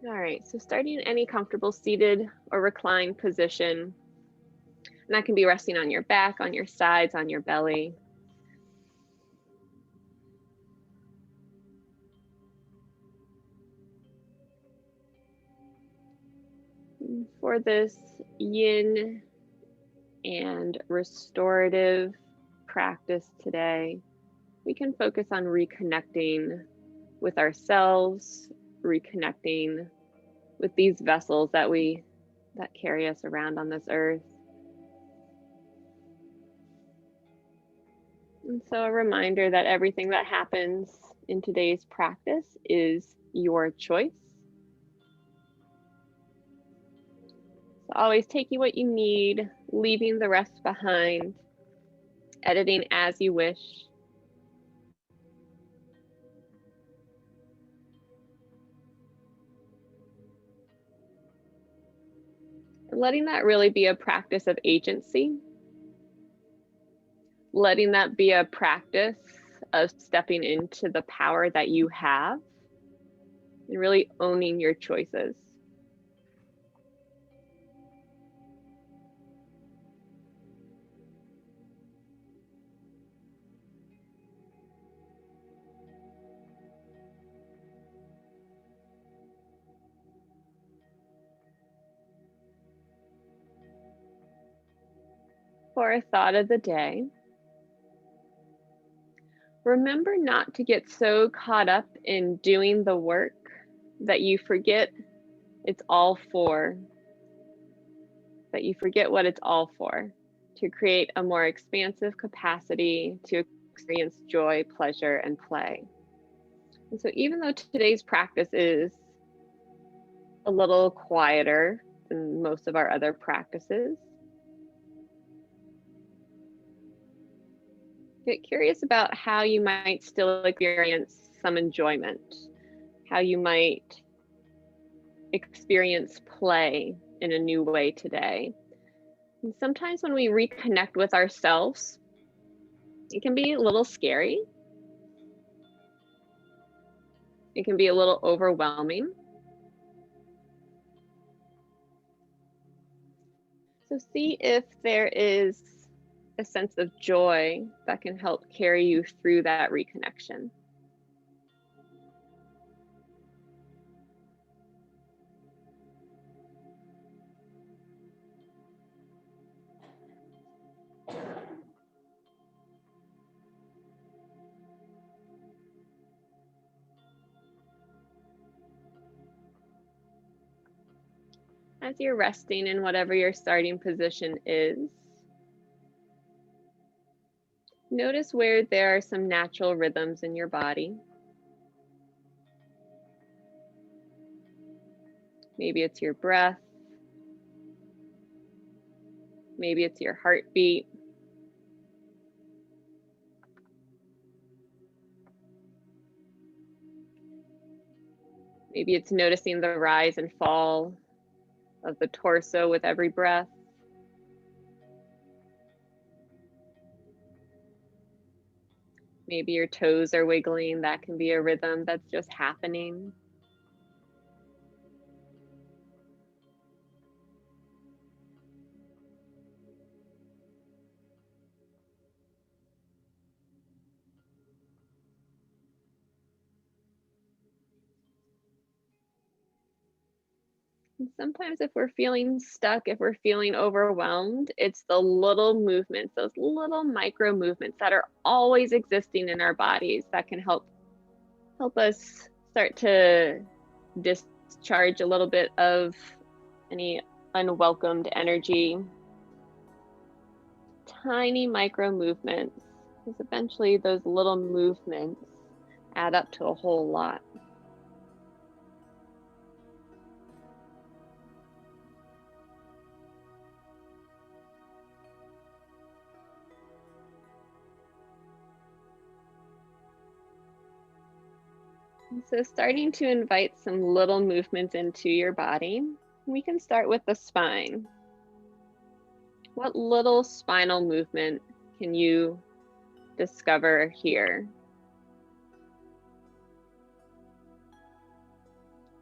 All right, so starting in any comfortable seated or reclined position. And that can be resting on your back, on your sides, on your belly. For this yin and restorative practice today, we can focus on reconnecting with ourselves, reconnecting with these vessels that carry us around on this earth. And so a reminder that everything that happens in today's practice is your choice. So always taking what you need, leaving the rest behind, editing as you wish. And letting that really be a practice of agency. Letting that be a practice of stepping into the power that you have and really owning your choices. For a thought of the day, remember not to get so caught up in doing the work that you forget it's all for, that you forget what it's all for, to create a more expansive capacity to experience joy, pleasure, and play. And so even though today's practice is a little quieter than most of our other practices, get curious about how you might still experience some enjoyment, how you might experience play in a new way today. And sometimes when we reconnect with ourselves, it can be a little scary. It can be a little overwhelming. So see if there is a sense of joy that can help carry you through that reconnection. As you're resting in whatever your starting position is, notice where there are some natural rhythms in your body. Maybe it's your breath. Maybe it's your heartbeat. Maybe it's noticing the rise and fall of the torso with every breath. Maybe your toes are wiggling. That can be a rhythm that's just happening. And sometimes if we're feeling stuck, if we're feeling overwhelmed, it's the little movements, those little micro movements that are always existing in our bodies that can help us start to discharge a little bit of any unwelcomed energy. Tiny micro movements, because eventually those little movements add up to a whole lot. So starting to invite some little movements into your body, we can start with the spine. What little spinal movement can you discover here?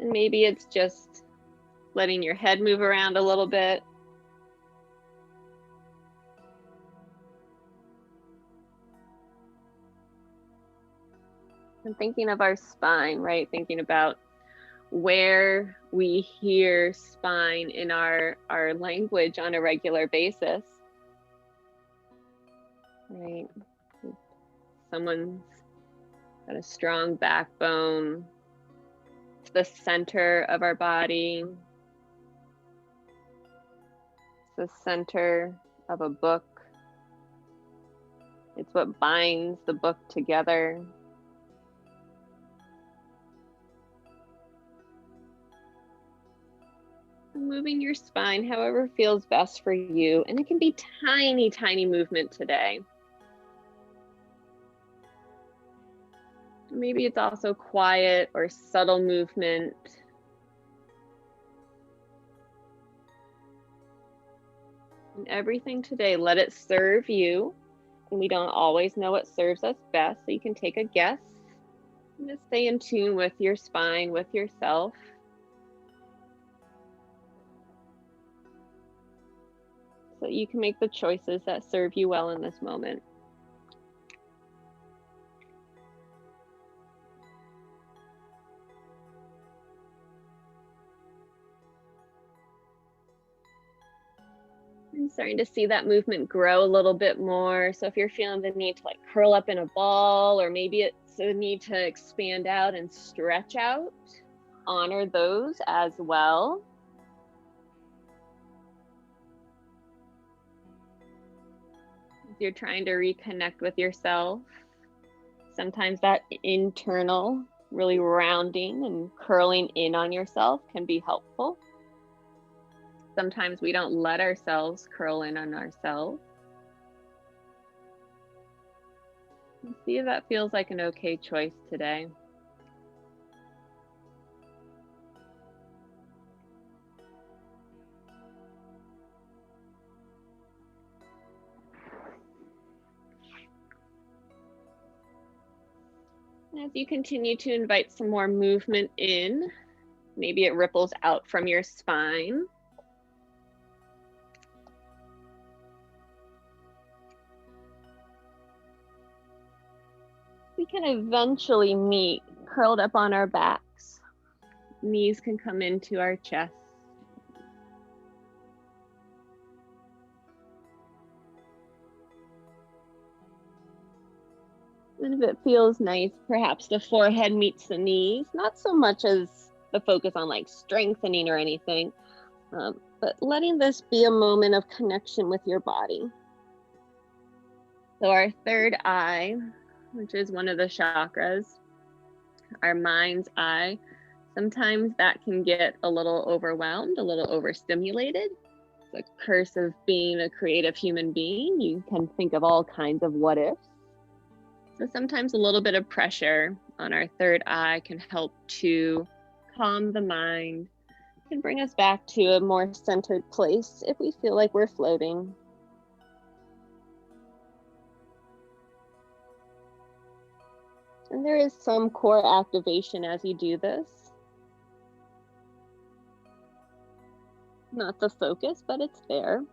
And maybe it's just letting your head move around a little bit. And thinking of our spine, right? Thinking about where we hear spine in our language on a regular basis, right? Someone's got a strong backbone. It's the center of our body. It's the center of a book. It's what binds the book together. Moving your spine however feels best for you, and it can be tiny, tiny movement today. Maybe it's also quiet or subtle movement. And everything today, let it serve you. And we don't always know what serves us best, so you can take a guess and just stay in tune with your spine, with yourself. So that you can make the choices that serve you well in this moment. I'm starting to see that movement grow a little bit more. So if you're feeling the need to like curl up in a ball, or maybe it's a need to expand out and stretch out, honor those as well. If you're trying to reconnect with yourself, sometimes that internal, really rounding and curling in on yourself can be helpful. Sometimes we don't let ourselves curl in on ourselves. And see if that feels like an okay choice today. And as you continue to invite some more movement in, maybe it ripples out from your spine. We can eventually meet curled up on our backs. Knees can come into our chest. And if it feels nice, perhaps the forehead meets the knees, not so much as the focus on like strengthening or anything, but letting this be a moment of connection with your body. So our third eye, which is one of the chakras, our mind's eye, sometimes that can get a little overwhelmed, a little overstimulated. It's a curse of being a creative human being. You can think of all kinds of what ifs. So sometimes a little bit of pressure on our third eye can help to calm the mind, can bring us back to a more centered place if we feel like we're floating. And there is some core activation as you do this. Not the focus, but it's there.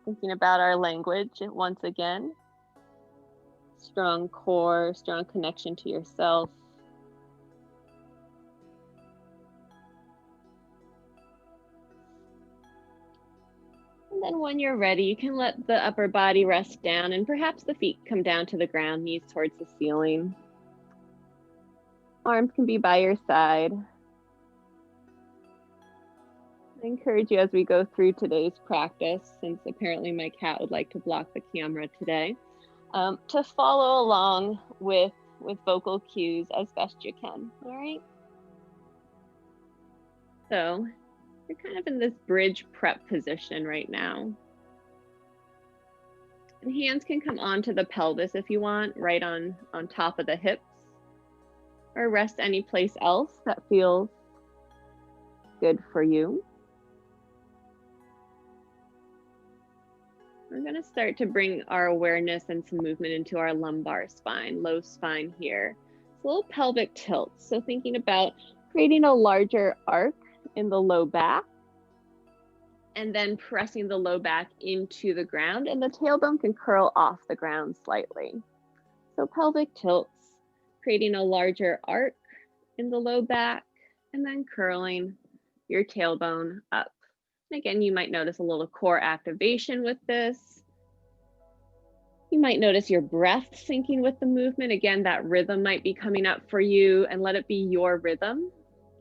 Thinking about our language once again. Strong core, strong connection to yourself. And then when you're ready, you can let the upper body rest down and perhaps the feet come down to the ground, knees towards the ceiling. Arms can be by your side. I encourage you as we go through today's practice, since apparently my cat would like to block the camera today, to follow along with vocal cues as best you can, all right? So you're kind of in this bridge prep position right now. And hands can come onto the pelvis if you want, right on top of the hips, or rest any place else that feels good for you. We're going to start to bring our awareness and some movement into our lumbar spine, low spine here. It's a little pelvic tilt. So thinking about creating a larger arc in the low back and then pressing the low back into the ground, and the tailbone can curl off the ground slightly. So pelvic tilts, creating a larger arc in the low back and then curling your tailbone up. And again, you might notice a little core activation with this. You might notice your breath syncing with the movement. Again, that rhythm might be coming up for you, and let it be your rhythm.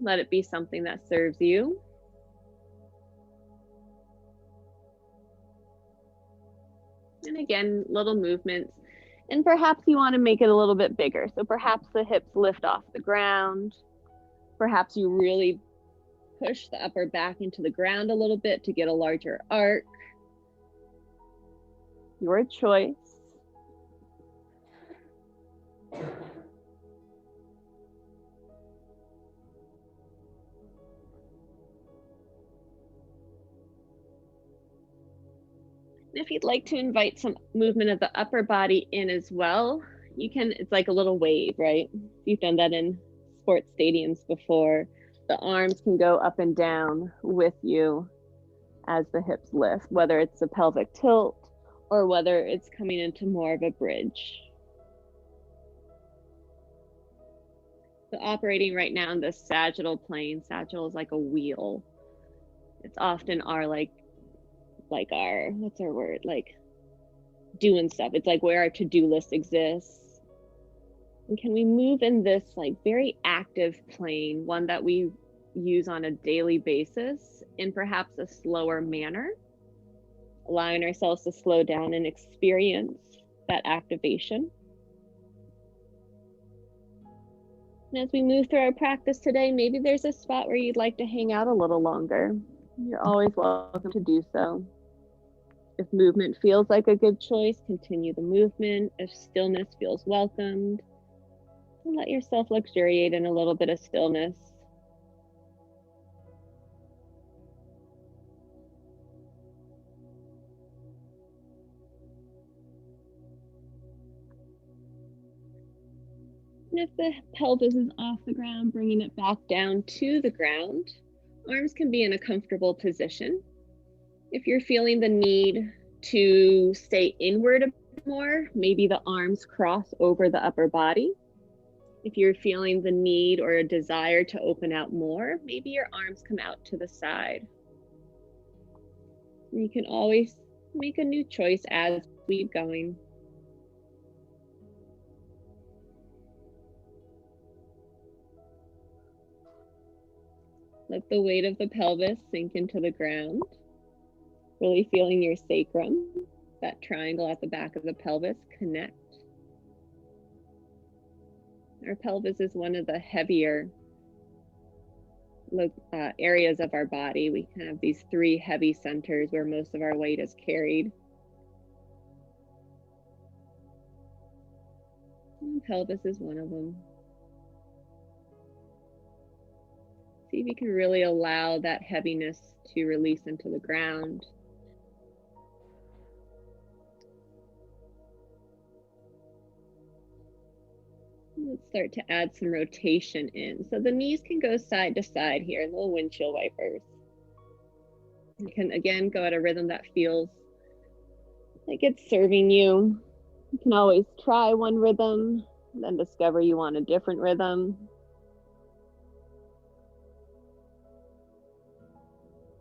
Let it be something that serves you. And again, little movements. And perhaps you want to make it a little bit bigger. So perhaps the hips lift off the ground. Perhaps you really push the upper back into the ground a little bit to get a larger arc. Your choice. If you'd like to invite some movement of the upper body in as well, you can. It's like a little wave, right? You've done that in sports stadiums before. The arms can go up and down with you as the hips lift, whether it's a pelvic tilt or whether it's coming into more of a bridge. So operating right now in the sagittal plane. Sagittal is like a wheel. It's often our our, what's our word? Like doing stuff. It's like where our to-do list exists. And can we move in this like very active plane, one that we use on a daily basis in perhaps a slower manner, allowing ourselves to slow down and experience that activation. And as we move through our practice today, maybe there's a spot where you'd like to hang out a little longer. You're always welcome to do so. If movement feels like a good choice, continue the movement. If stillness feels welcomed, and let yourself luxuriate in a little bit of stillness. And if the pelvis is off the ground, bringing it back down to the ground. Arms can be in a comfortable position. If you're feeling the need to stay inward a bit more, maybe the arms cross over the upper body. If you're feeling the need or a desire to open out more, maybe your arms come out to the side. You can always make a new choice as we keep going. Let the weight of the pelvis sink into the ground. Really feeling your sacrum, that triangle at the back of the pelvis, connect. Our pelvis is one of the heavier areas of our body. We have these three heavy centers where most of our weight is carried. And pelvis is one of them. See if you can really allow that heaviness to release into the ground. Let's start to add some rotation in. So the knees can go side to side here, little windshield wipers. You can again go at a rhythm that feels like it's serving you. You can always try one rhythm, then discover you want a different rhythm.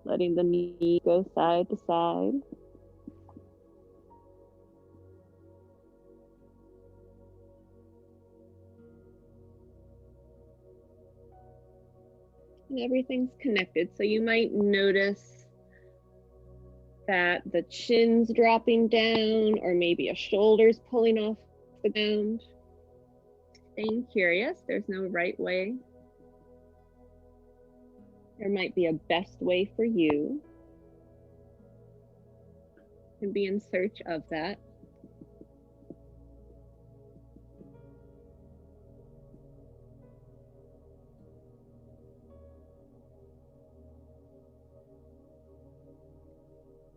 Letting the knee go side to side. And everything's connected. So you might notice that the chin's dropping down, or maybe a shoulder's pulling off the ground. Staying curious, there's no right way. There might be a best way for you. And be in search of that.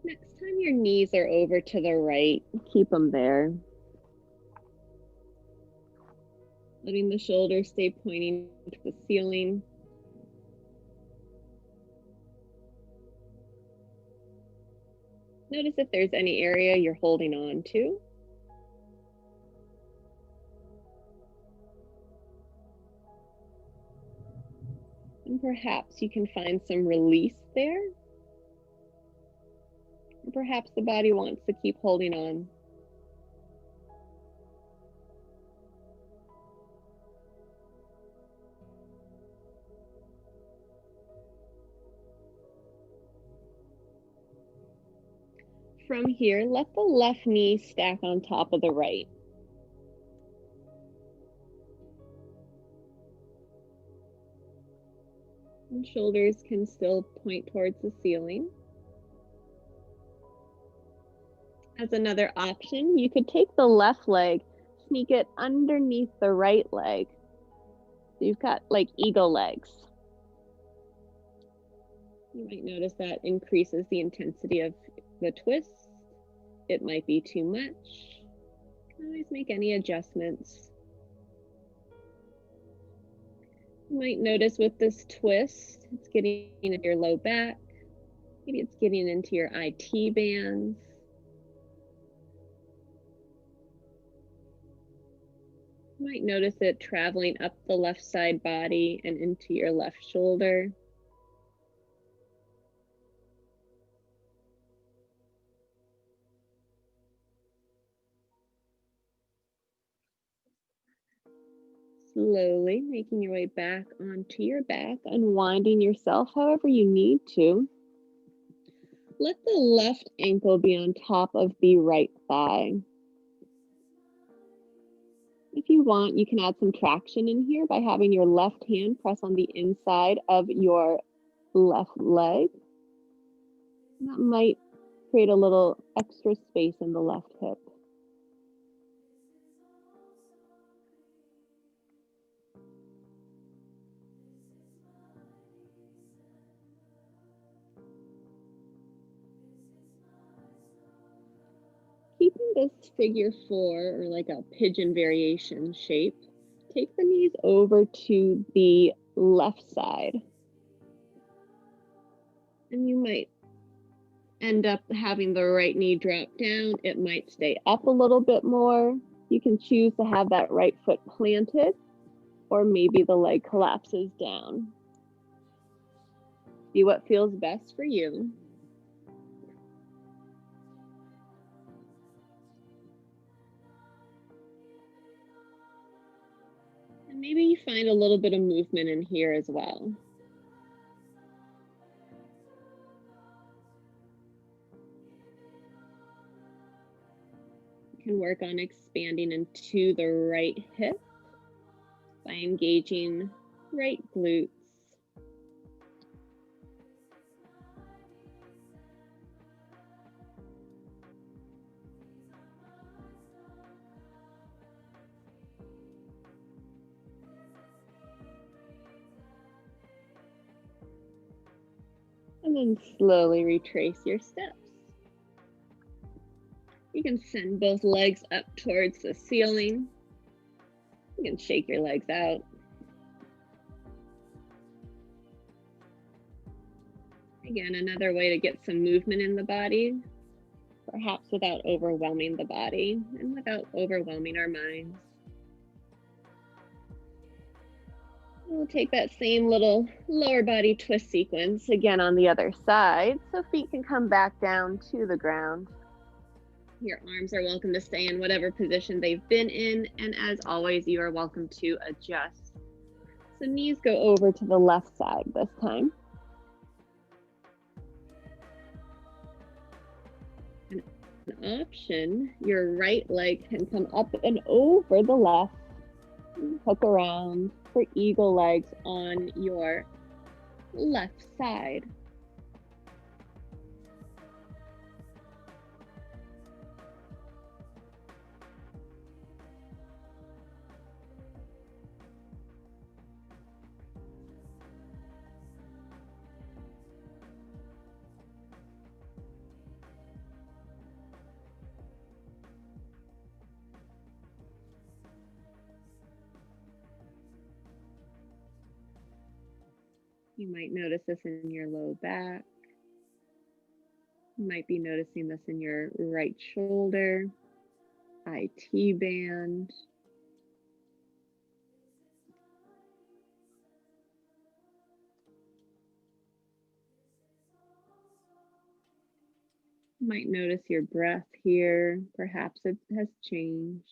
Next time your knees are over to the right, keep them there. letting the shoulders stay pointing to the ceiling. Notice if there's any area you're holding on to. And perhaps you can find some release there. Or perhaps the body wants to keep holding on. From here, let the left knee stack on top of the right. And shoulders can still point towards the ceiling. As another option, you could take the left leg, sneak it underneath the right leg. So you've got like eagle legs. You might notice that increases the intensity of the twist. It might be too much. Always make any adjustments. You might notice with this twist, it's getting into your low back. Maybe it's getting into your IT bands. You might notice it traveling up the left side body and into your left shoulder. Slowly making your way back onto your back, unwinding yourself however you need to. Let the left ankle be on top of the right thigh. If you want, you can add some traction in here by having your left hand press on the inside of your left leg. That might create a little extra space in the left hip. Keeping this figure 4 or like a pigeon variation shape, take the knees over to the left side. And you might end up having the right knee drop down. It might stay up a little bit more. You can choose to have that right foot planted, or maybe the leg collapses down. See what feels best for you. And maybe you find a little bit of movement in here as well. You can work on expanding into the right hip by engaging right glutes. And then slowly retrace your steps. You can send both legs up towards the ceiling. You can shake your legs out. Again, another way to get some movement in the body, perhaps without overwhelming the body and without overwhelming our minds. We'll take that same little lower body twist sequence again on the other side, so feet can come back down to the ground. Your arms are welcome to stay in whatever position they've been in, and as always, you are welcome to adjust. So knees go over to the left side this time. An option, your right leg can come up and over the left, hook around for eagle legs on your left side. You might notice this in your low back. You might be noticing this in your right shoulder, IT band. You might notice your breath here. Perhaps it has changed.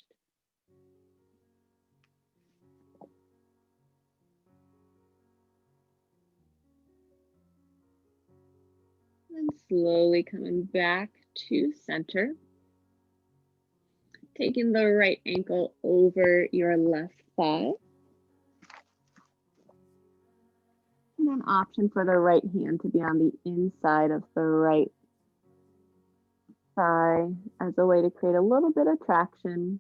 And slowly coming back to center. Taking the right ankle over your left thigh. And an option for the right hand to be on the inside of the right thigh as a way to create a little bit of traction.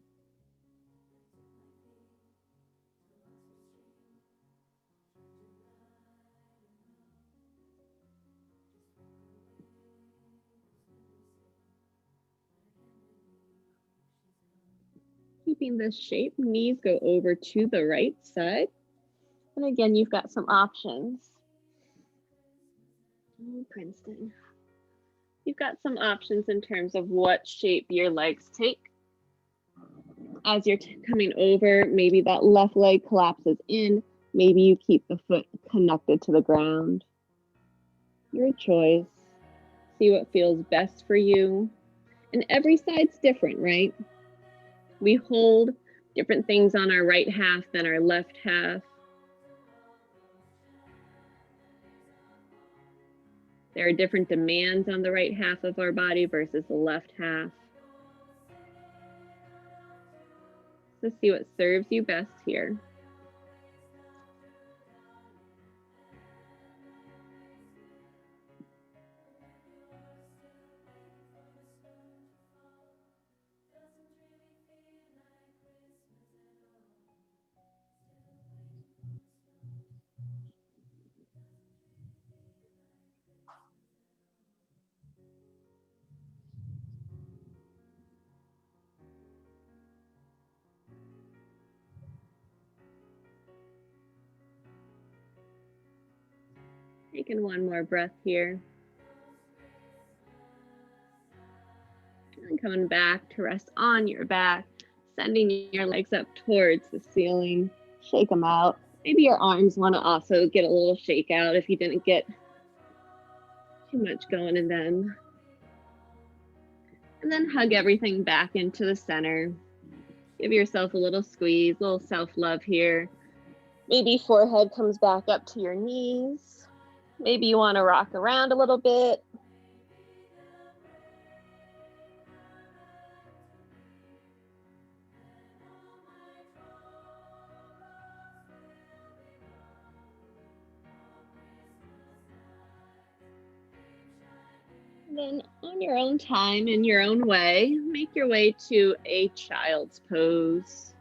Keeping this shape, knees go over to the right side. And again, you've got some options. Oh, Princeton. You've got some options in terms of what shape your legs take. As you're coming over, maybe that left leg collapses in. Maybe you keep the foot connected to the ground. Your choice. See what feels best for you. And every side's different, right? We hold different things on our right half than our left half. There are different demands on the right half of our body versus the left half. So see what serves you best here. Taking one more breath here. And coming back to rest on your back, sending your legs up towards the ceiling. Shake them out. Maybe your arms want to also get a little shake out if you didn't get too much going in them. And then hug everything back into the center. Give yourself a little squeeze, a little self-love here. Maybe forehead comes back up to your knees. Maybe you want to rock around a little bit. Then on your own time, in your own way, make your way to a child's pose.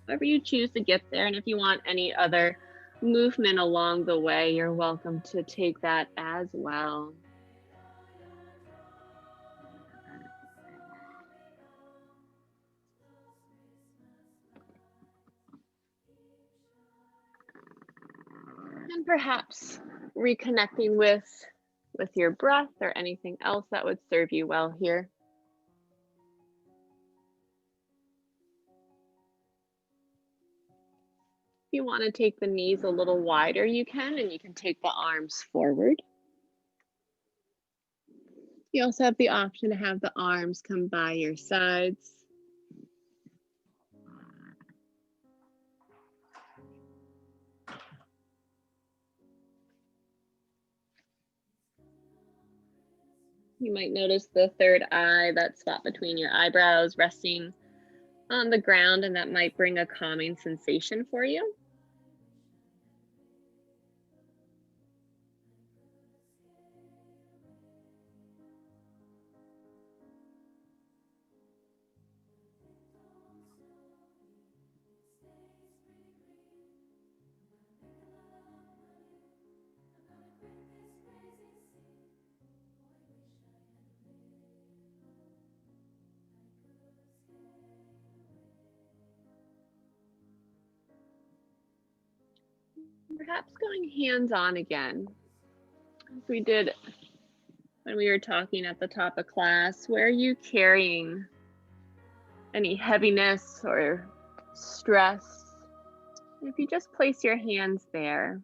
However you choose to get there, and if you want any other movement along the way, you're welcome to take that as well. And perhaps reconnecting with your breath or anything else that would serve you well here. If you want to take the knees a little wider, you can, and you can take the arms forward. You also have the option to have the arms come by your sides. You might notice the third eye, that spot between your eyebrows, resting on the ground, and that might bring a calming sensation for you. Perhaps going hands-on again, as we did when we were talking at the top of class. Where are you carrying any heaviness or stress? If you just place your hands there,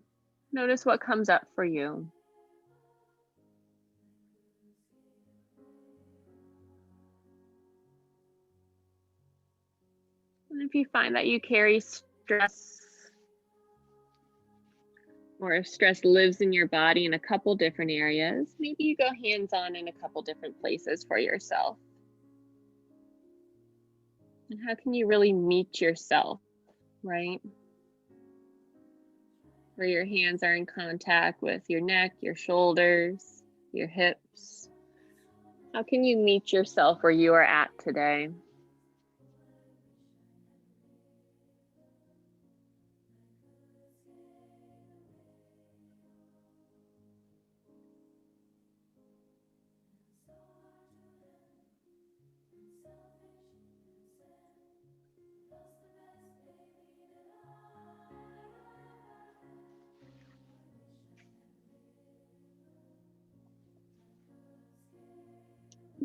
notice what comes up for you. And if you find that you carry stress, or if stress lives in your body in a couple different areas, maybe you go hands-on in a couple different places for yourself. And how can you really meet yourself, right? Where your hands are in contact with your neck, your shoulders, your hips. How can you meet yourself where you are at today?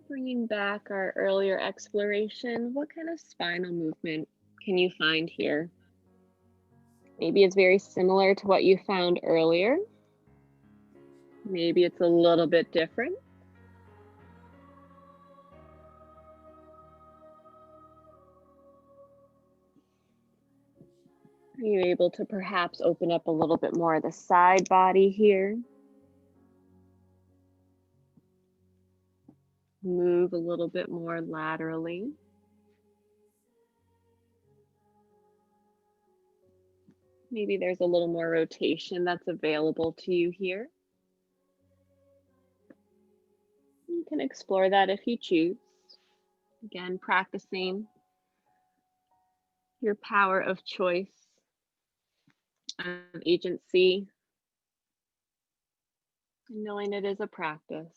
Bringing back our earlier exploration, what kind of spinal movement can you find here? Maybe it's very similar to what you found earlier. Maybe it's a little bit different. Are you able to perhaps open up a little bit more of the side body here? Move a little bit more laterally. Maybe there's a little more rotation that's available to you here. You can explore that if you choose. Again, practicing your power of choice, of agency, and knowing it is a practice.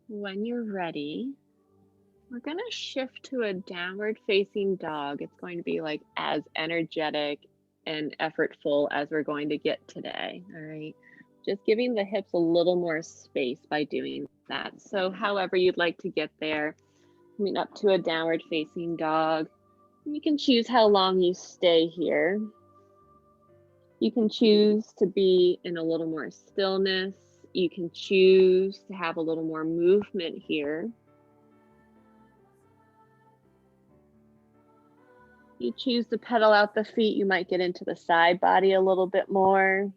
When you're ready, we're going to shift to a downward facing dog. It's going to be like as energetic and effortful as we're going to get today. All right. Just giving the hips a little more space by doing that. So, however you'd like to get there, coming up to a downward facing dog. You can choose how long you stay here. You can choose to be in a little more stillness. You can choose to have a little more movement here. You choose to pedal out the feet, you might get into the side body a little bit more.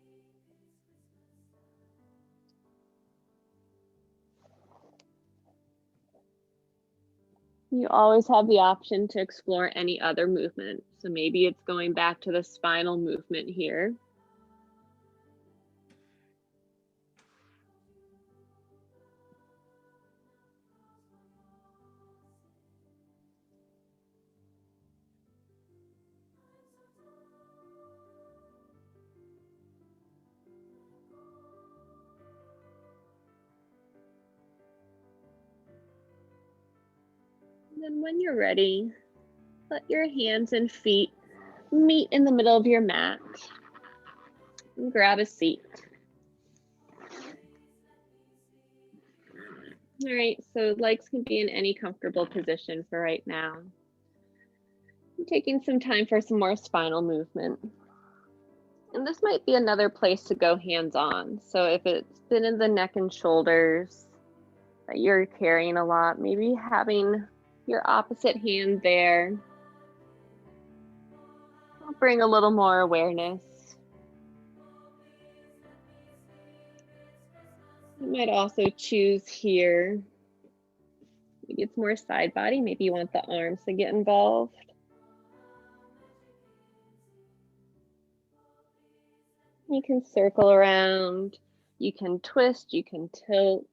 You always have the option to explore any other movement. So maybe it's going back to the spinal movement here. And then when you're ready, let your hands and feet meet in the middle of your mat and grab a seat. All right, so legs can be in any comfortable position for right now. I'm taking some time for some more spinal movement. And this might be another place to go hands-on. So if it's been in the neck and shoulders that you're carrying a lot, maybe having your opposite hand there will bring a little more awareness. You might also choose here, maybe it's more side body, maybe you want the arms to get involved. You can circle around, you can twist, you can tilt.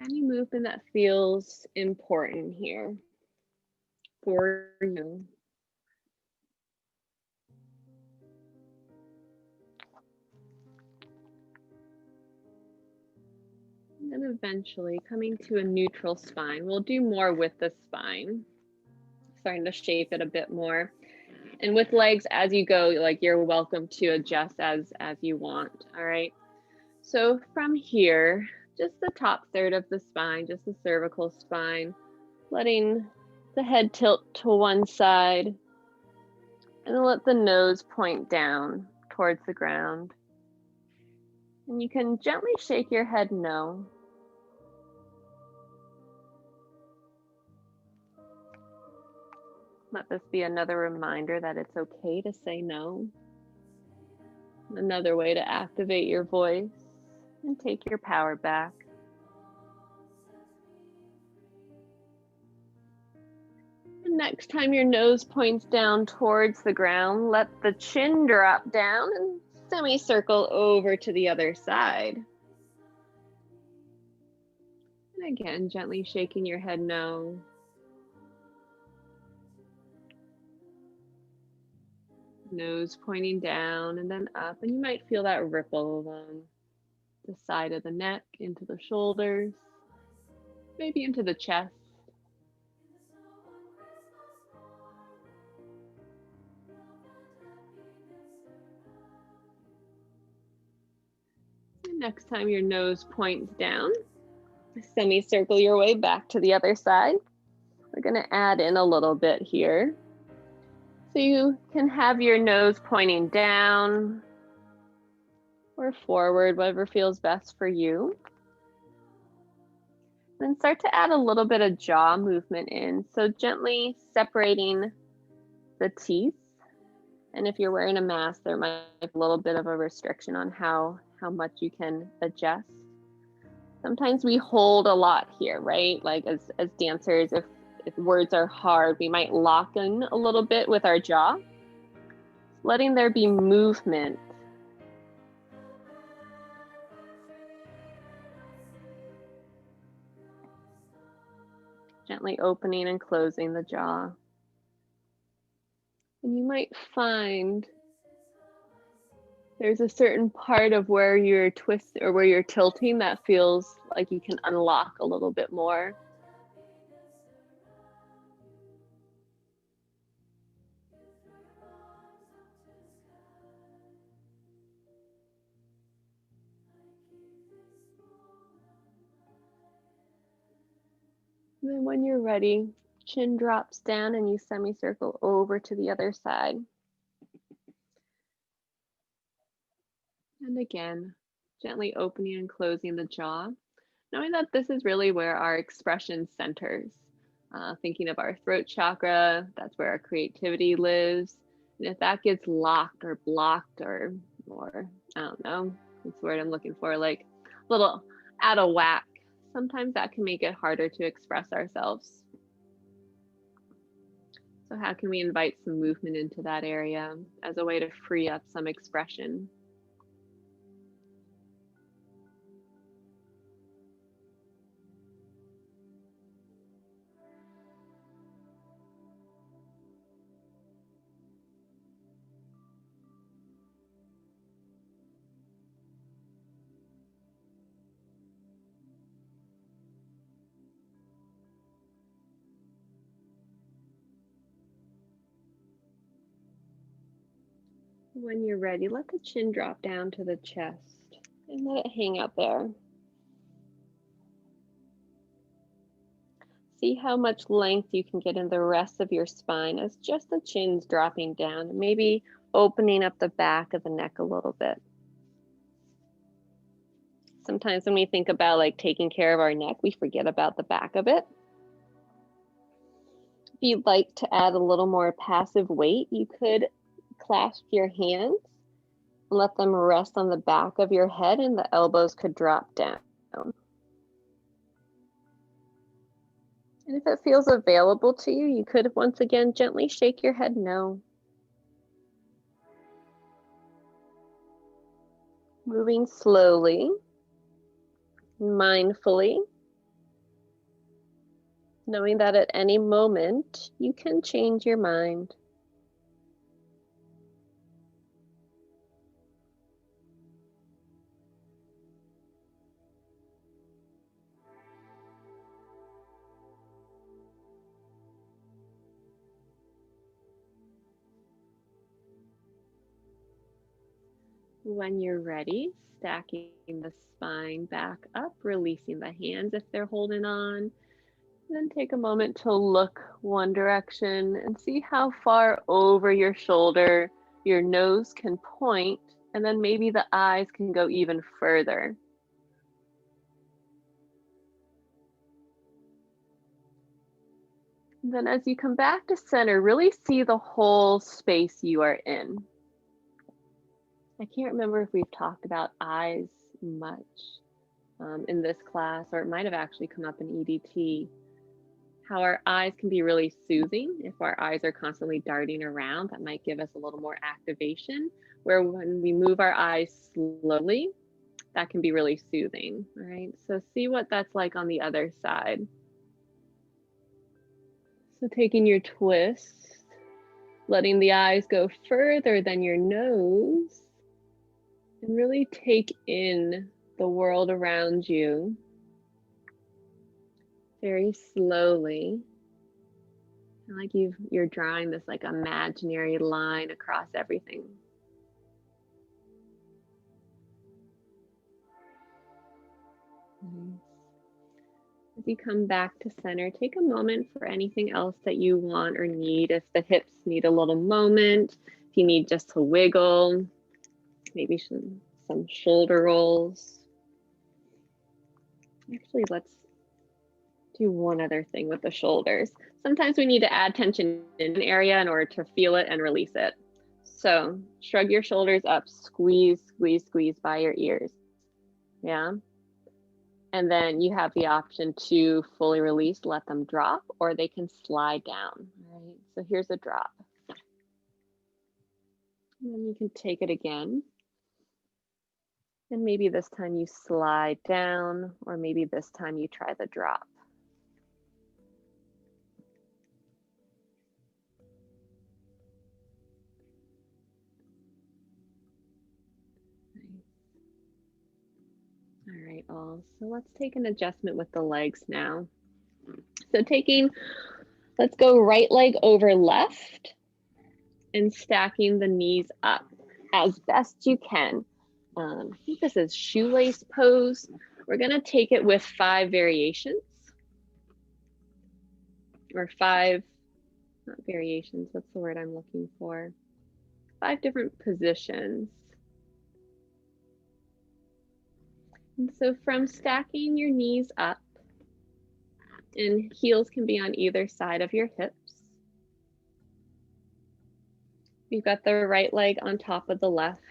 Any movement that feels important here. for you. And then eventually coming to a neutral spine. We'll do more with the spine. Starting to shape it a bit more. And with legs, as you go, like, you're welcome to adjust as you want, all right? So from here, just the top third of the spine, just the cervical spine, letting the head tilt to one side, and then let the nose point down towards the ground. And you can gently shake your head no. Let this be another reminder that it's okay to say no. Another way to activate your voice and take your power back. And next time your nose points down towards the ground, let the chin drop down and semicircle over to the other side. And again, gently shaking your head no. Nose pointing down and then up, and you might feel that ripple along the side of the neck, into the shoulders, maybe into the chest. And next time your nose points down, semicircle your way back to the other side. We're going to add in a little bit here. So you can have your nose pointing down or forward, whatever feels best for you. Then start to add a little bit of jaw movement in. So gently separating the teeth. And if you're wearing a mask, there might be a little bit of a restriction on how much you can adjust. Sometimes we hold a lot here, right? Like as dancers, if words are hard, we might lock in a little bit with our jaw. Letting there be movement. Gently opening and closing the jaw. And you might find there's a certain part of where you're twisting or where you're tilting that feels like you can unlock a little bit more. And then when you're ready, chin drops down and you semicircle over to the other side. And again, gently opening and closing the jaw, knowing that this is really where our expression centers. Thinking of our throat chakra, that's where our creativity lives. And if that gets locked or blocked or I don't know, what's the word I'm looking for, like a little out of whack, sometimes that can make it harder to express ourselves. So how can we invite some movement into that area as a way to free up some expression? When you're ready, let the chin drop down to the chest and let it hang out there. See how much length you can get in the rest of your spine as just the chin's dropping down, and maybe opening up the back of the neck a little bit. Sometimes when we think about like taking care of our neck, we forget about the back of it. If you'd like to add a little more passive weight, you could clasp your hands and let them rest on the back of your head, and the elbows could drop down. And if it feels available to you, you could once again gently shake your head no. Moving slowly, mindfully, knowing that at any moment you can change your mind. When you're ready, stacking the spine back up, releasing the hands if they're holding on. Then take a moment to look one direction and see how far over your shoulder your nose can point, and then maybe the eyes can go even further. And then as you come back to center, really see the whole space you are in. I can't remember if we've talked about eyes much in this class, or it might have actually come up in EDT. How our eyes can be really soothing. If our eyes are constantly darting around, that might give us a little more activation, where when we move our eyes slowly, that can be really soothing. All right, so see what that's like on the other side. So taking your twist, letting the eyes go further than your nose, and really take in the world around you very slowly. Like you're drawing this like imaginary line across everything. Nice. As you come back to center, take a moment for anything else that you want or need. If the hips need a little moment, if you need just to wiggle, maybe some shoulder rolls. Actually, let's do one other thing with the shoulders. Sometimes we need to add tension in an area in order to feel it and release it. So shrug your shoulders up, squeeze, squeeze, squeeze by your ears. Yeah. And then you have the option to fully release, let them drop, or they can slide down. All right. So here's a drop. And then you can take it again. And maybe this time you slide down, or maybe this time you try the drop. All right, all. So let's take an adjustment with the legs now. So let's go right leg over left and stacking the knees up as best you can. I think this is shoelace pose. We're gonna take it with 5 variations, or 5, not variations, what's the word I'm looking for? 5 different positions. And so from stacking your knees up, and heels can be on either side of your hips. You've got the right leg on top of the left,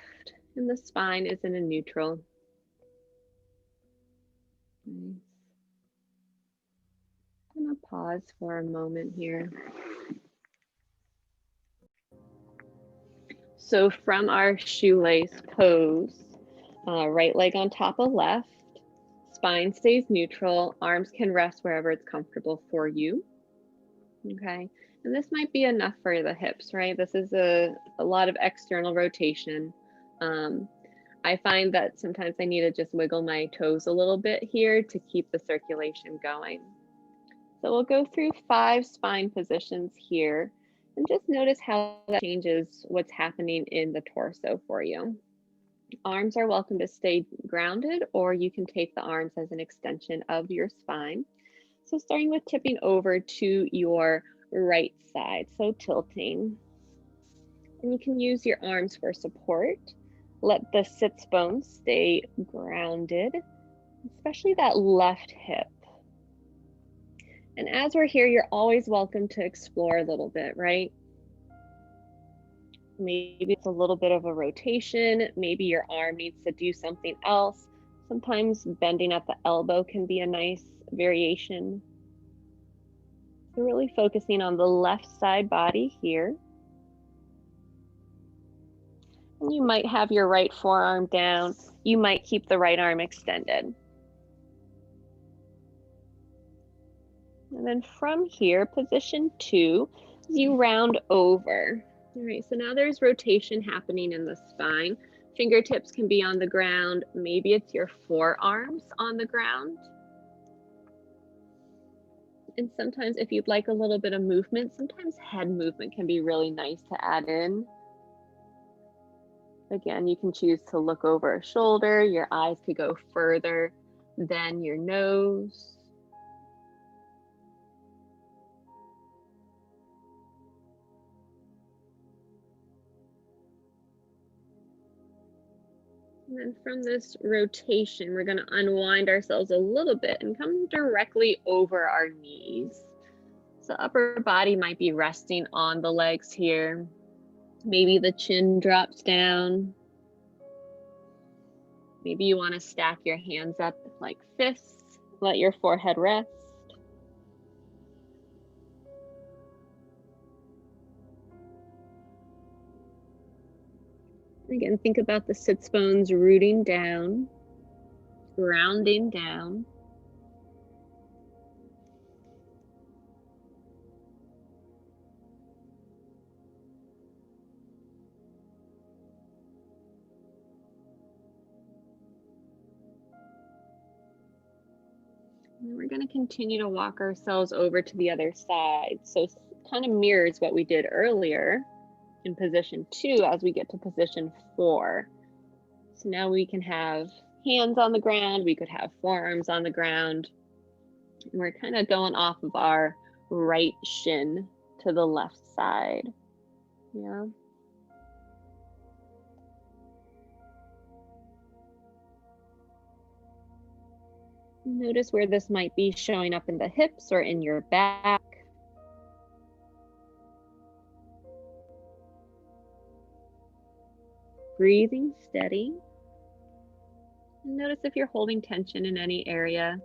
and the spine is in a neutral. Nice. I'm gonna pause for a moment here. So from our shoelace pose, right leg on top of left, spine stays neutral, arms can rest wherever it's comfortable for you. Okay, and this might be enough for the hips, right? This is a lot of external rotation. I find that sometimes I need to just wiggle my toes a little bit here to keep the circulation going. So we'll go through 5 spine positions here and just notice how that changes what's happening in the torso for you. Arms are welcome to stay grounded, or you can take the arms as an extension of your spine. So starting with tipping over to your right side, so tilting. And you can use your arms for support. Let the sits bones stay grounded, especially that left hip. And as we're here, you're always welcome to explore a little bit, right? Maybe it's a little bit of a rotation. Maybe your arm needs to do something else. Sometimes bending at the elbow can be a nice variation. So really focusing on the left side body here. And you might have your right forearm down. You might keep the right arm extended. And And then from here, position 2, you round over. All right, so now there's rotation happening in the spine. Fingertips can be on the ground. Maybe it's your forearms on the ground. And sometimes if you'd like a little bit of movement, sometimes head movement can be really nice to add in. Again, you can choose to look over a shoulder. Your eyes could go further than your nose. And then from this rotation, we're going to unwind ourselves a little bit and come directly over our knees. So upper body might be resting on the legs here. Maybe the chin drops down. Maybe you want to stack your hands up like fists. Let your forehead rest. Again, think about the sits bones rooting down, grounding down. And we're going to continue to walk ourselves over to the other side. So it kind of mirrors what we did earlier in position 2 as we get to position 4. So now we can have hands on the ground, we could have forearms on the ground. And we're kind of going off of our right shin to the left side. Yeah. Notice where this might be showing up in the hips or in your back. Breathing steady. And notice if you're holding tension in any area.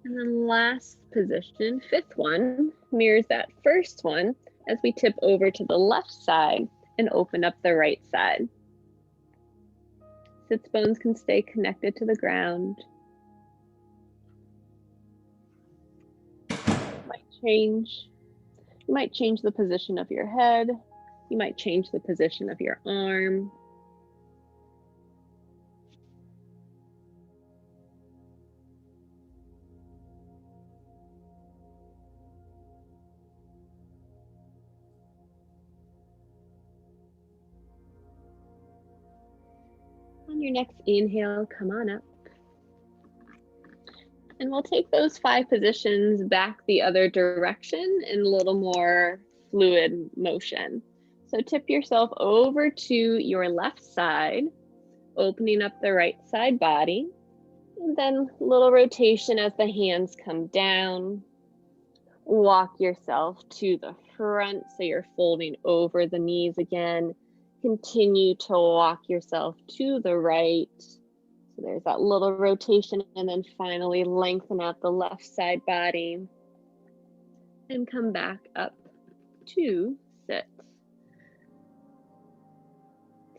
And then last position, 5th one, mirrors that first one as we tip over to the left side and open up the right side. Sits bones can stay connected to the ground. You might change the position of your head. You might change the position of your arm. On your next inhale, come on up. And we'll take those 5 positions back the other direction in a little more fluid motion. So tip yourself over to your left side, opening up the right side body. And then a little rotation as the hands come down. Walk yourself to the front so you're folding over the knees again. Continue to walk yourself to the right. So there's that little rotation, and then finally lengthen out the left side body and come back up to sit.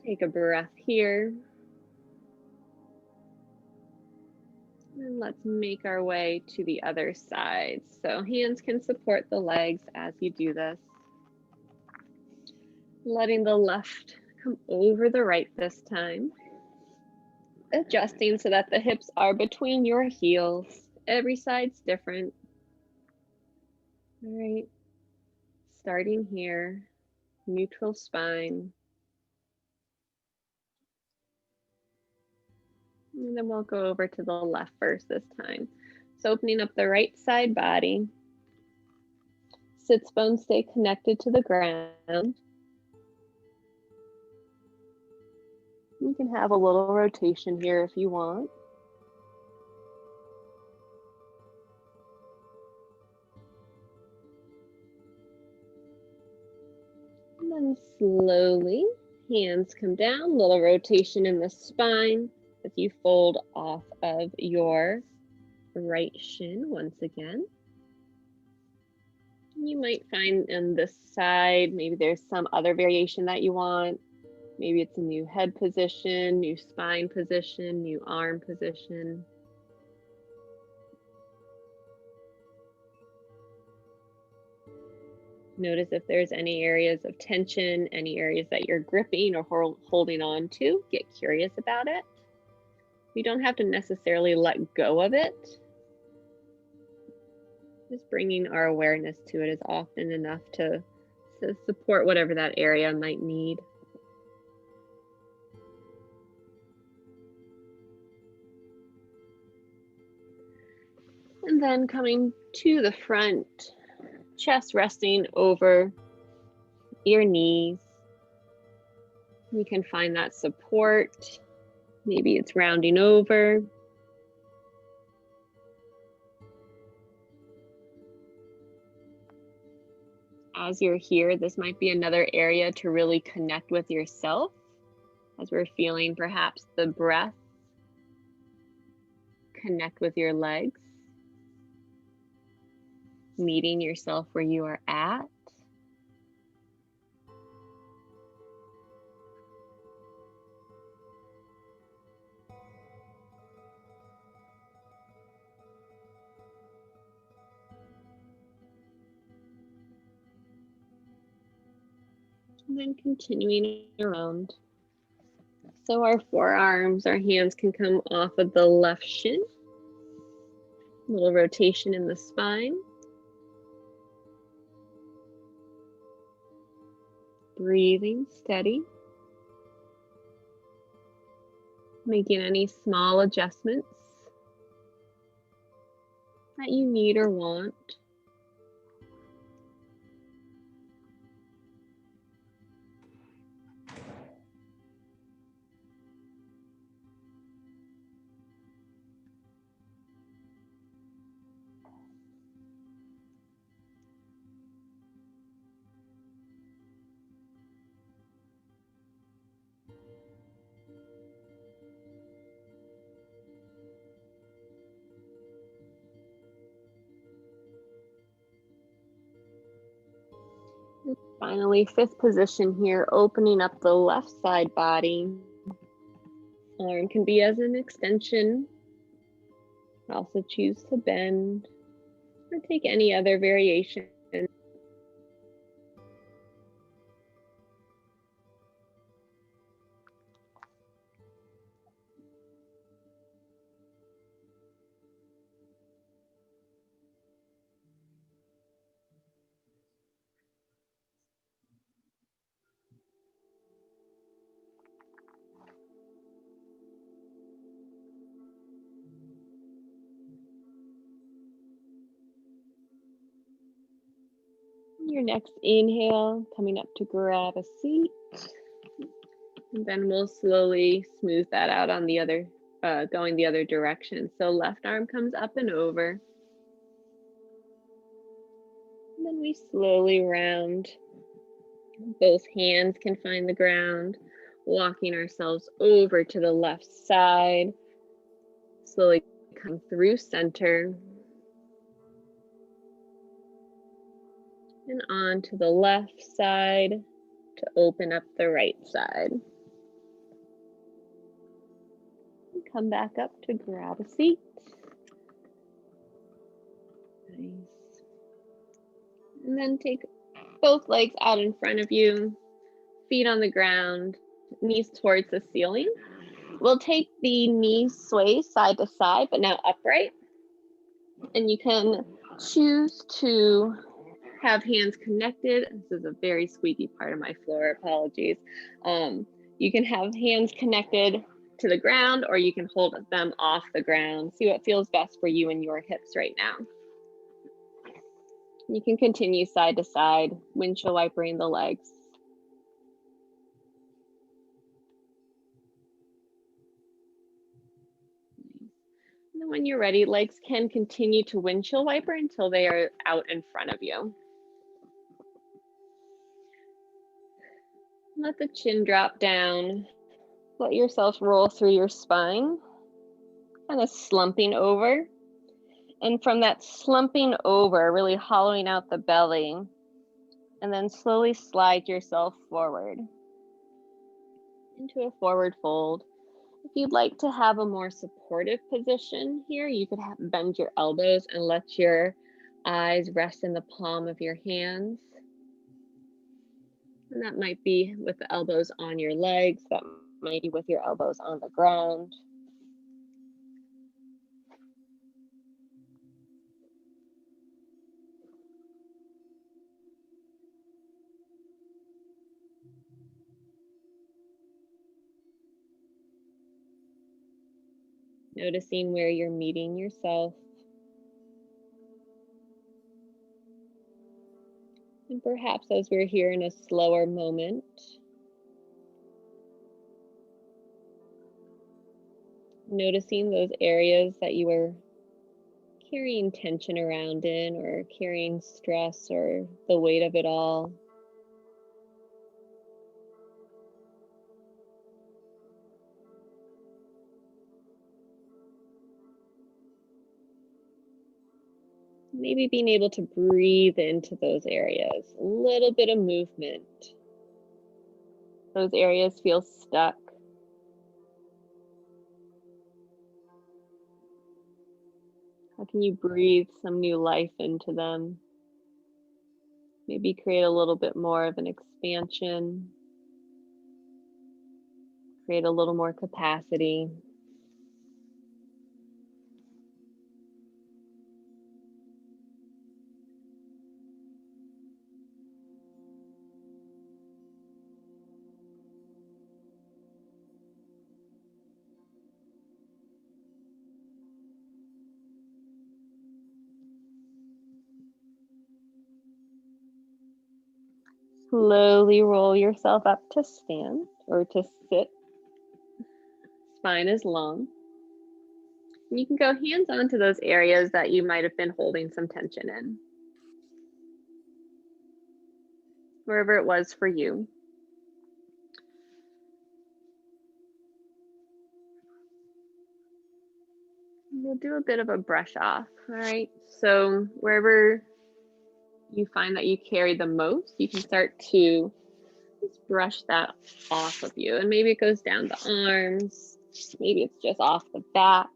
Take a breath here. And let's make our way to the other side. So hands can support the legs as you do this. Letting the left come over the right this time. Adjusting so that the hips are between your heels. Every side's different. All right. Starting here, neutral spine. And then we'll go over to the left first this time. So opening up the right side body. Sits bones stay connected to the ground. You can have a little rotation here if you want. And then slowly, hands come down, little rotation in the spine as you fold off of your right shin once again. You might find on this side, maybe there's some other variation that you want. Maybe it's a new head position, new spine position, new arm position. Notice if there's any areas of tension, any areas that you're gripping or holding on to. Get curious about it. You don't have to necessarily let go of it. Just bringing our awareness to it is often enough to support whatever that area might need. And then coming to the front, chest resting over your knees. You can find that support. Maybe it's rounding over. As you're here, this might be another area to really connect with yourself as we're feeling perhaps the breath. Connect with your legs, meeting yourself where you are at. And then continuing around. So our forearms, our hands can come off of the left shin. A little rotation in the spine. Breathing steady. Making any small adjustments that you need or want. Finally, fifth position here, opening up the left side body. Arm can be as an extension. Also choose to bend or take any other variation. Your next inhale, coming up to grab a seat. And then we'll slowly smooth that out on the other, going the other direction. So left arm comes up and over. And then we slowly round. Both hands can find the ground, walking ourselves over to the left side. Slowly come through center. And on to the left side to open up the right side. And come back up to grab a seat. Nice. And then take both legs out in front of you, feet on the ground, knees towards the ceiling. We'll take the knees sway side to side, but now upright. And you can choose to have hands connected. This is a very squeaky part of my floor, apologies. You can have hands connected to the ground, or you can hold them off the ground. See what feels best for you and your hips right now. You can continue side to side, windshield wipering the legs. And then when you're ready, legs can continue to windshield wiper until they are out in front of you. Let the chin drop down. Let yourself roll through your spine, kind of slumping over. And from that slumping over, really hollowing out the belly, and then slowly slide yourself forward. into a forward fold. If you'd like to have a more supportive position here, you could bend your elbows and let your eyes rest in the palm of your hands. And that might be with the elbows on your legs, that might be with your elbows on the ground. Noticing where you're meeting yourself. And perhaps as we're here in a slower moment, noticing those areas that you were carrying tension around in, or carrying stress or the weight of it all. Maybe being able to breathe into those areas, a little bit of movement. Those areas feel stuck. How can you breathe some new life into them? Maybe create a little bit more of an expansion, create a little more capacity. Slowly roll yourself up to stand or to sit. Spine is long. And you can go hands on to those areas that you might have been holding some tension in, wherever it was for you. We'll do a bit of a brush off. All right, so wherever you find that you carry the most, you can start to just brush that off of you. And maybe it goes down the arms, maybe it's just off the back,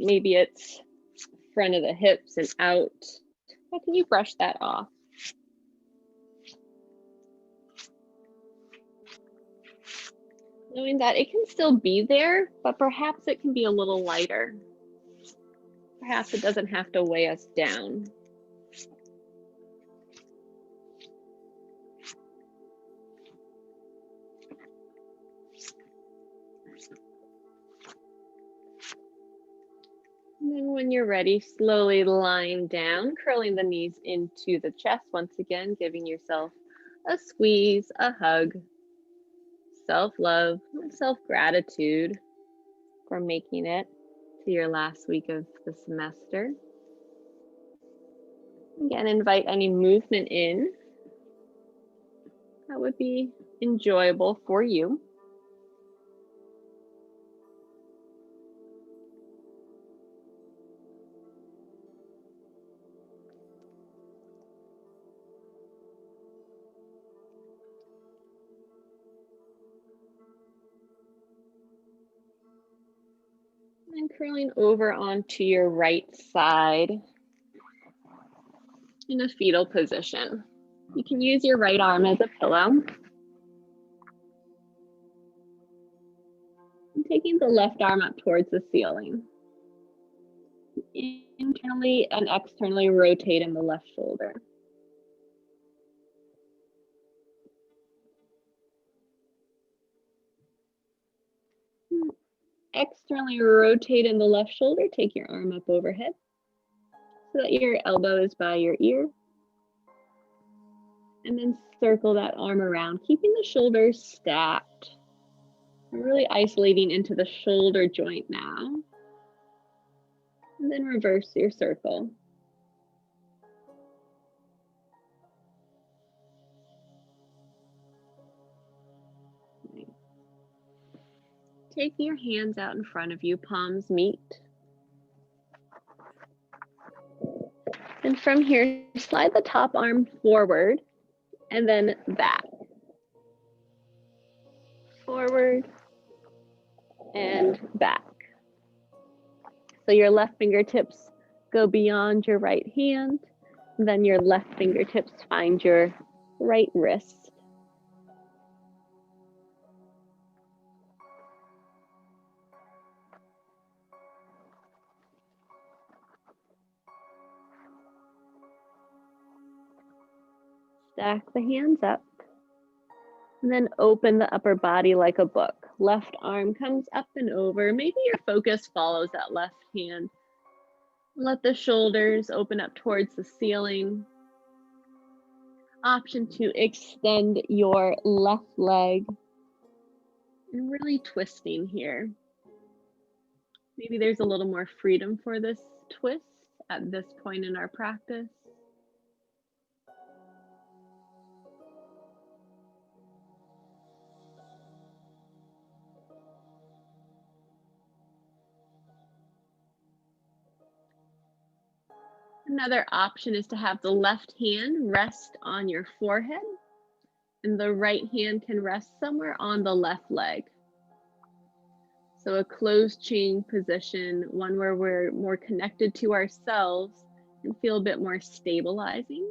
maybe it's front of the hips and out. How can you brush that off? Knowing that it can still be there, but perhaps it can be a little lighter. Perhaps it doesn't have to weigh us down. And then when you're ready, slowly lying down, curling the knees into the chest. Once again, giving yourself a squeeze, a hug, self-love, self-gratitude for making it to your last week of the semester. Again, invite any movement in that would be enjoyable for you. And curling over onto your right side in a fetal position. You can use your right arm as a pillow. And taking the left arm up towards the ceiling. Internally and externally rotate in the left shoulder. Externally rotate in the left shoulder, take your arm up overhead so that your elbow is by your ear. And then circle that arm around, keeping the shoulders stacked. You're really isolating into the shoulder joint now. And then reverse your circle. Take your hands out in front of you, palms meet. And from here, slide the top arm forward and then back. forward and back. So your left fingertips go beyond your right hand, then your left fingertips find your right wrist. Stack the hands up, and then open the upper body like a book. Left arm comes up and over. Maybe your focus follows that left hand. Let the shoulders open up towards the ceiling. Option to extend your left leg and really twisting here. Maybe there's a little more freedom for this twist at this point in our practice. Another option is to have the left hand rest on your forehead, and the right hand can rest somewhere on the left leg. So a closed chain position, one where we're more connected to ourselves and feel a bit more stabilizing.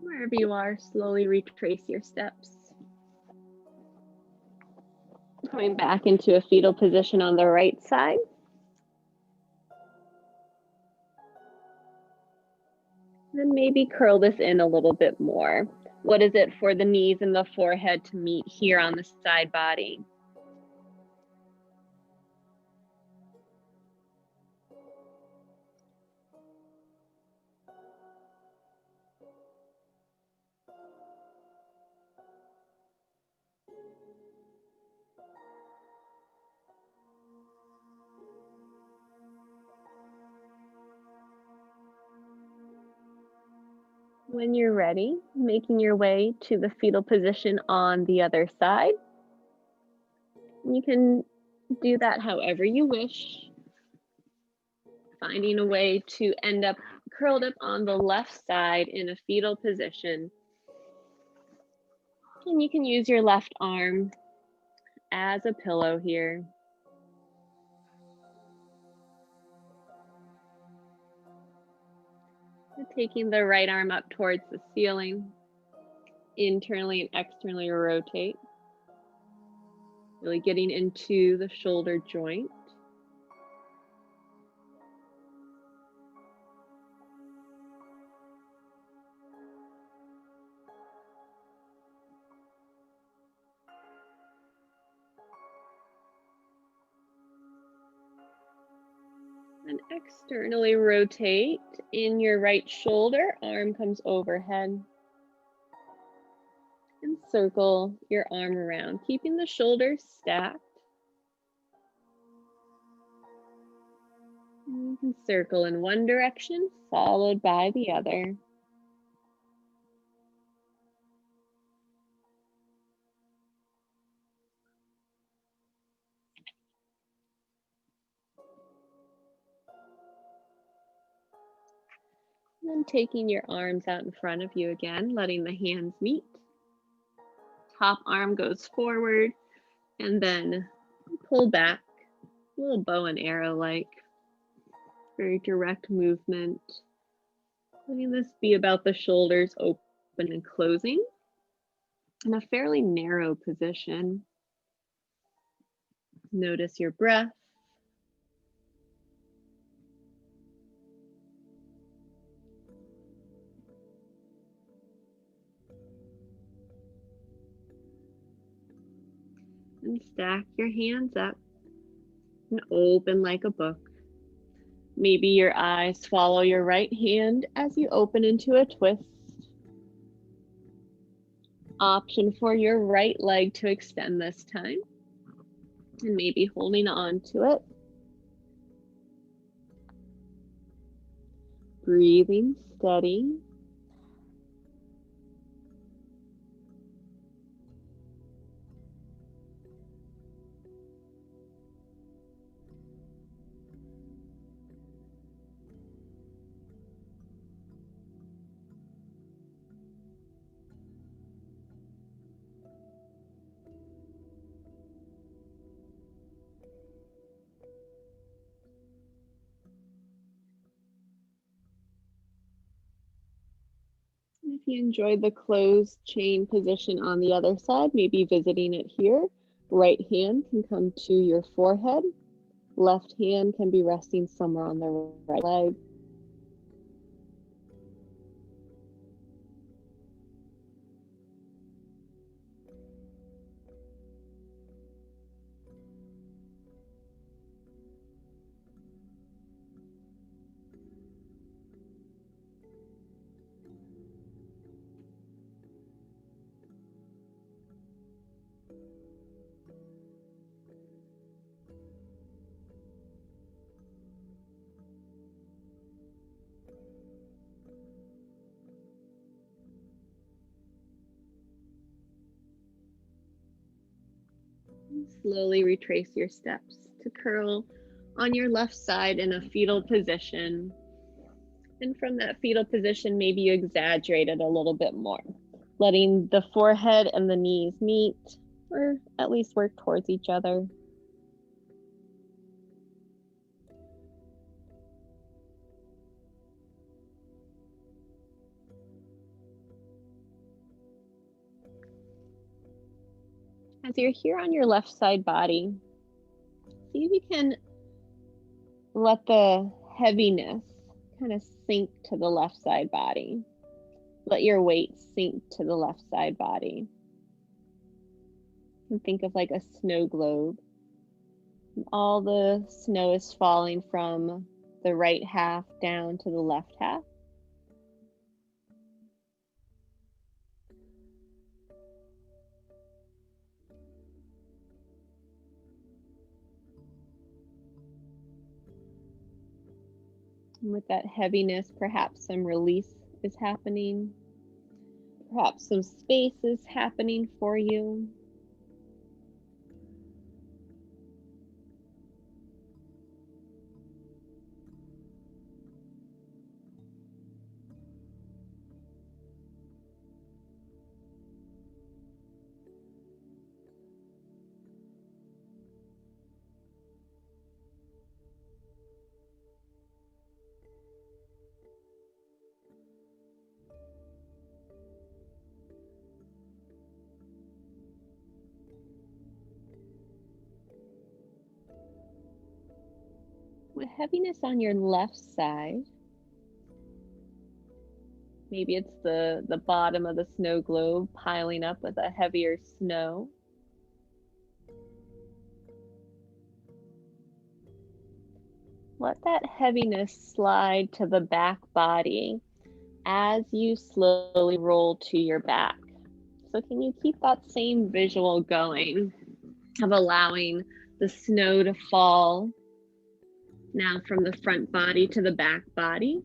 Wherever you are, slowly retrace your steps. Going back into a fetal position on the right side. Then maybe curl this in a little bit more. What is it for the knees and the forehead to meet here on the side body? When you're ready, making your way to the fetal position on the other side. You can do that however you wish, finding a way to end up curled up on the left side in a fetal position. And you can use your left arm as a pillow here. Taking the right arm up towards the ceiling, internally and externally rotate, really getting into the shoulder joint. And externally rotate in your right shoulder, arm comes overhead. And circle your arm around, keeping the shoulders stacked. And you can circle in one direction, followed by the other. And then taking your arms out in front of you again, letting the hands meet. Top arm goes forward and then pull back, a little bow and arrow like, very direct movement. Letting this be about the shoulders open and closing in a fairly narrow position. Notice your breath. And stack your hands up and open like a book. Maybe your eyes follow your right hand as you open into a twist. Option for your right leg to extend this time, and maybe holding on to it. Breathing steady. If you enjoy the closed chain position on the other side, maybe visiting it here. Right hand can come to your forehead. Left hand can be resting somewhere on the right leg. Slowly retrace your steps to curl on your left side in a fetal position. And from that fetal position, maybe you exaggerate it a little bit more, letting the forehead and the knees meet, or at least work towards each other. As you're here on your left side body, see if you can let the heaviness kind of sink to the left side body. Let your weight sink to the left side body. And think of like a snow globe. All the snow is falling from the right half down to the left half. And with that heaviness, perhaps some release is happening. Perhaps some space is happening for you. With heaviness on your left side, maybe it's the bottom of the snow globe piling up with a heavier snow. Let that heaviness slide to the back body as you slowly roll to your back. So can you keep that same visual going of allowing the snow to fall now from the front body to the back body?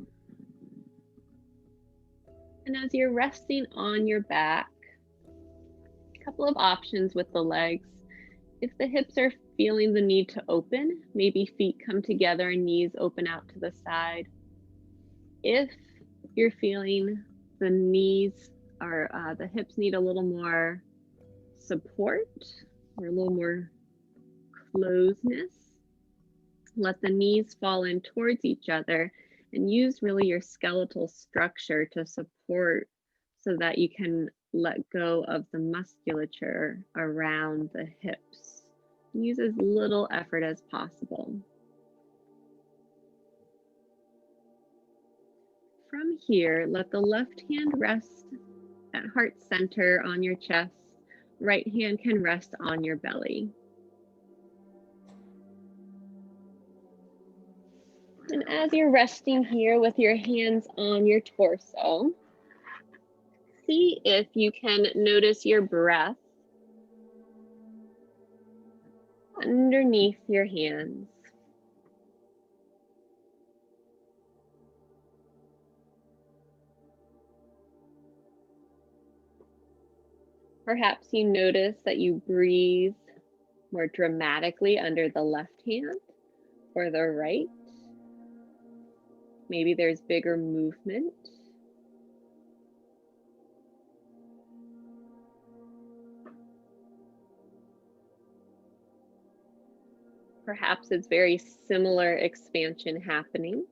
And as you're resting on your back, a couple of options with the legs. If the hips are feeling the need to open, maybe feet come together and knees open out to the side. If you're feeling the knees or the hips need a little more support or a little more closeness, let the knees fall in towards each other and use really your skeletal structure to support so that you can let go of the musculature around the hips. Use as little effort as possible. From here, let the left hand rest at heart center on your chest. Right hand can rest on your belly. And as you're resting here with your hands on your torso, see if you can notice your breath underneath your hands. Perhaps you notice that you breathe more dramatically under the left hand or the right. Maybe there's bigger movement. Perhaps it's very similar expansion happening.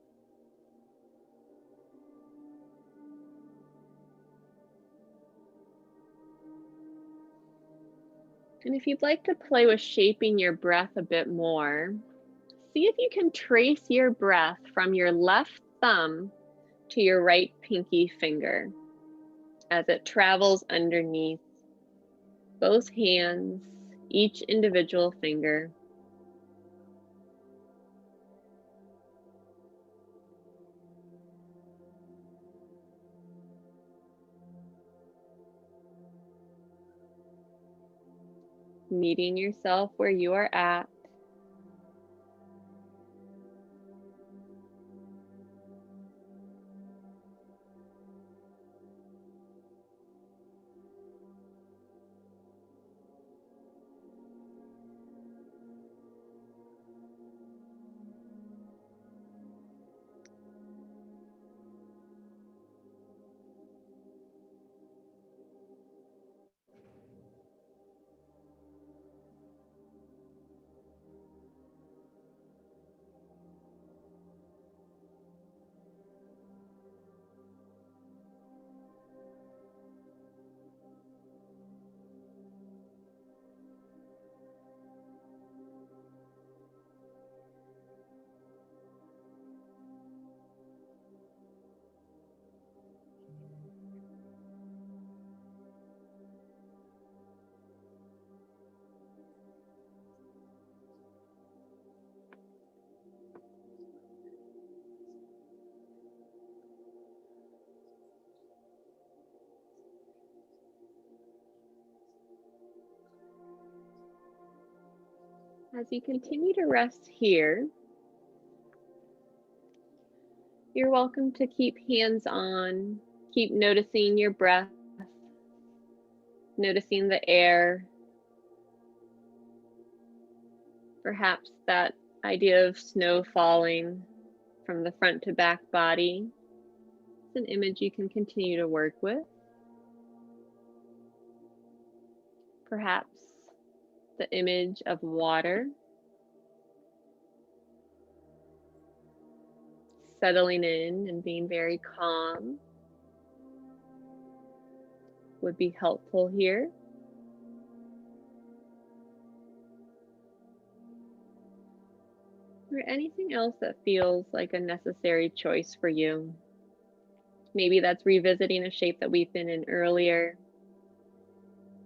And if you'd like to play with shaping your breath a bit more, see if you can trace your breath from your left thumb to your right pinky finger as it travels underneath both hands, each individual finger. Meeting yourself where you are at. As you continue to rest here, you're welcome to keep hands on, keep noticing your breath, noticing the air, perhaps that idea of snow falling from the front to back body. It's an image you can continue to work with. Perhaps the image of water settling in and being very calm would be helpful here. Or anything else that feels like a necessary choice for you. Maybe that's revisiting a shape that we've been in earlier.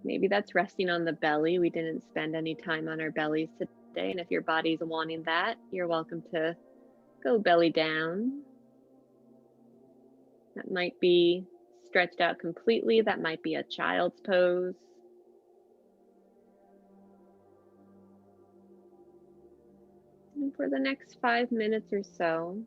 Maybe that's resting on the belly. We didn't spend any time on our bellies today. And if your body's wanting that, you're welcome to go belly down. That might be stretched out completely. That might be a child's pose. And for the next 5 minutes or so,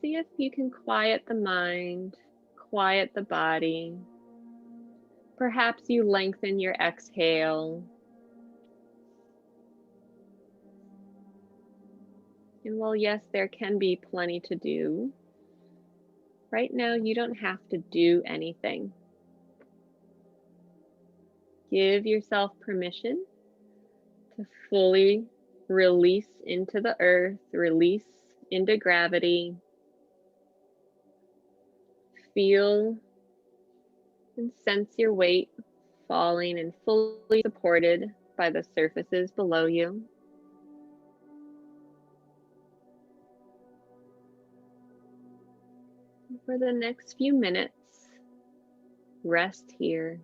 see if you can quiet the mind, quiet the body. Perhaps you lengthen your exhale. And while yes, there can be plenty to do, right now you don't have to do anything. Give yourself permission to fully release into the earth, release into gravity. Feel and sense your weight falling and fully supported by the surfaces below you. For the next few minutes, rest here.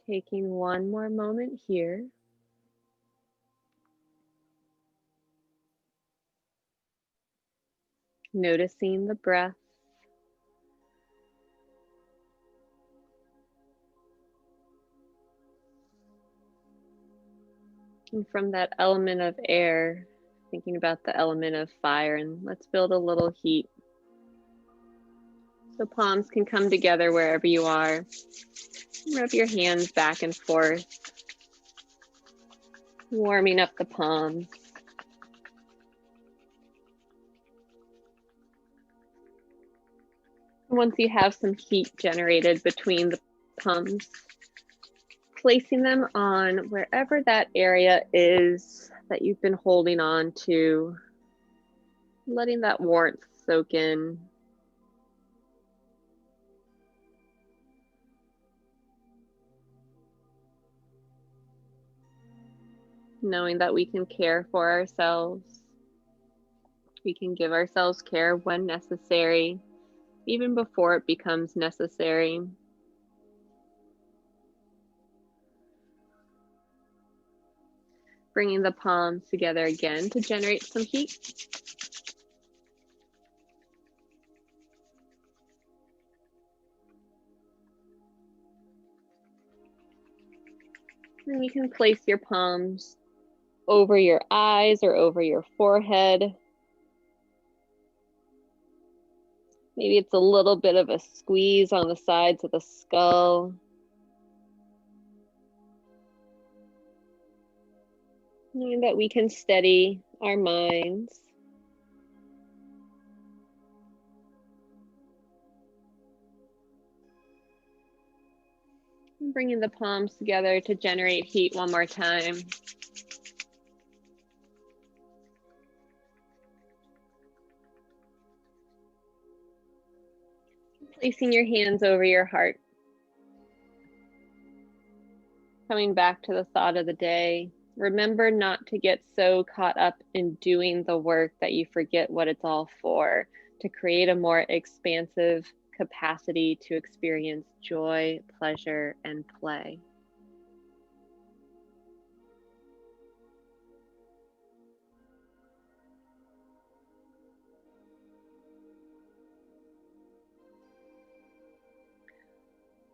Taking one more moment here. Noticing the breath. And from that element of air, thinking about the element of fire, and let's build a little heat. So palms can come together wherever you are. Rub your hands back and forth, warming up the palms. Once you have some heat generated between the palms, placing them on wherever that area is that you've been holding on to, letting that warmth soak in. Knowing that we can care for ourselves. We can give ourselves care when necessary, even before it becomes necessary. Bringing the palms together again to generate some heat. And you can place your palms over your eyes or over your forehead. Maybe it's a little bit of a squeeze on the sides of the skull. Knowing that we can steady our minds. And bringing the palms together to generate heat one more time. Placing your hands over your heart. Coming back to the thought of the day. Remember not to get so caught up in doing the work that you forget what it's all for, to create a more expansive capacity to experience joy, pleasure, and play.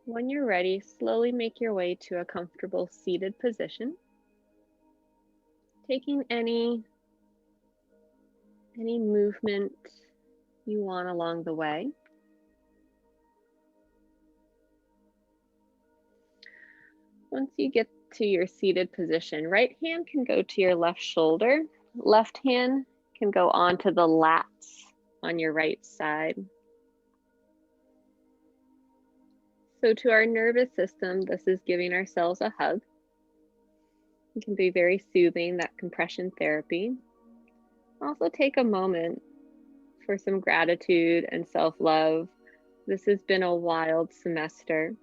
When you're ready, slowly make your way to a comfortable seated position. Taking any movement you want along the way. Once you get to your seated position, right hand can go to your left shoulder. Left hand can go onto the lats on your right side. So to our nervous system, this is giving ourselves a hug. It can be very soothing, that compression therapy. Also take a moment for some gratitude and self-love. This has been a wild semester.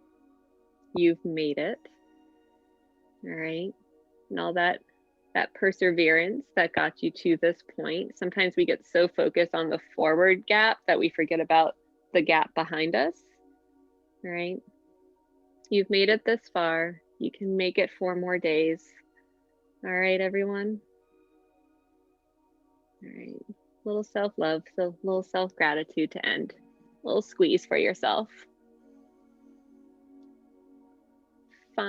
You've made it. All right. And all that perseverance that got you to this point. Sometimes we get so focused on the forward gap that we forget about the gap behind us. All right. You've made it this far. You can make it 4 more days. All right, everyone. All right. Little self-love, so little self-gratitude to end. Little squeeze for yourself. Fine.